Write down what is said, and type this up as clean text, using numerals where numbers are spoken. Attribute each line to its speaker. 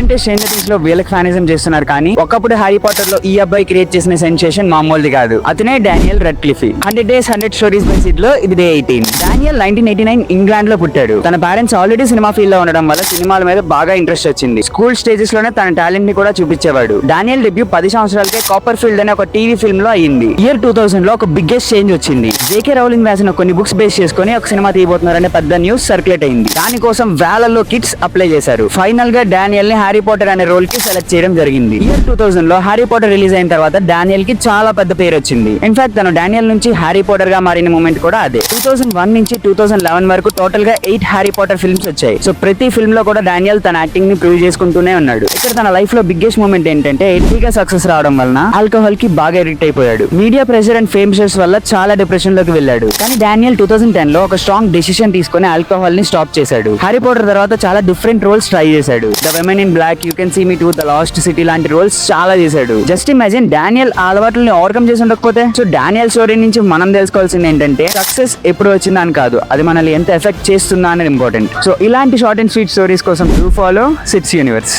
Speaker 1: Present stranger things లో వీళ్ళకి fanism చేస్తున్నారు, కానీ ఒకప్పుడు హ్యారీ పాటర్ లో ఈ అబ్బాయి క్రియేట్ చేసిన సెన్సేషన్ మామూలుది కాదు. అతనే Daniel Radcliffe. 100 Days 100 Stories by Sid లో ఇది డే 18. డానియల్ 1989 ఇంగ్లాండ్ లో పుట్టాడు. తన పేరెంట్స్ ఆల్రెడీ సినిమా ఫీల్డ్ లో ఉండడం వల్ల సినిమాల మీద బాగా ఇంట్రెస్ట్ వచ్చింది. స్కూల్ స్టేజెస్ లోనే తన టాలెంట్ ని కూడా చూపించేవాడు. డానియల్ డెబ్యూ 10 సంవత్సరాలకే కాపర్ ఫీల్డ్ అనే ఒక టీవీ ఫిల్మ్ లో అయ్యింది. ఇయర్ 2000 లో ఒక బిగ్గెస్ట్ చేంజ్ వచ్చింది. జేకే రౌలింగ్ రాసిన కొన్ని బుక్స్ బేస్ చేసుకుని ఒక సినిమా తీయబోతున్నారనే పెద్ద న్యూస్ సర్క్యులేట్ అయింది. దానికోసం వేలల్లో కిడ్స్ అప్లై చేశారు. ఫైనల్ గా డానియల్ ని హ్యారీ పాటర్ అనే రోల్ కి సెలెక్ట్ చేయడం జరిగింది. ఇయర్ 2000 లో హ్యారీ పాటర్ రిలీజ్ అయిన తర్వాత డానియల్ కి చాలా పెద్ద పేరు వచ్చింది. ఇన్ఫాక్ట్ తను డానియల్ నుంచి హ్యారీ పాటర్ గా మారిన మూమెంట్ కూడా అదే. 2001 నుంచి 2011 వరకు టోటల్ గా 8 హ్యారీ పాటర్ ఫిల్మ్స్ వచ్చాయి. సో ప్రతి ఫిల్మ్ లో కూడా డానియల్ తన యాక్టింగ్ ని ప్రూవ్ చేసుకుంటూనే ఉన్నాడు. ఇక్కడ తన లైఫ్ లో బిగ్గెస్ట్ మూమెంట్ ఏంటంటే ఎర్లీగా సక్సెస్ రావడం వలన ఆల్కహాల్ కి బాగా ఎడిక్ట్ అయిపోయాడు. Media pressure and fame shows వల్ల చాలా డిప్రెషన్ లోకి వెళ్ళాడు. కానీ డానియల్ 2010 లో ఒక స్ట్రాంగ్ డెసిషన్ తీసుకుని ఆల్కహాల్ ని స్టాప్ చేశాడు. హ్యారీ పాటర్ తర్వాత చాలా డిఫరెంట్ రోల్స్ ట్రై చేశాడు. The women in black, you can see me two, the lost city లాంటి రోల్స్ చాలా చేశాడు. జస్ట్ ఇమాజిన్ డానియల్ ఆ అలవాట్లని ఓవర్కమ్ చేసి ఉండకపోతే. సో డానియల్ స్టోరీ నుంచి మనం తెలుసుకోవాల్సింది ఏంటంటే సక్సెస్ ఎప్పుడు వచ్చిందా అని కాదు, అది మనల్ని ఎంత ఎఫెక్ట్ చేస్తుందా అనేది ఇంపార్టెంట్. సో ఇలాంటి షార్ట్ అండ్ స్వీట్ స్టోరీస్ కోసం డూ ఫాలో సిట్స్ యూనివర్స్.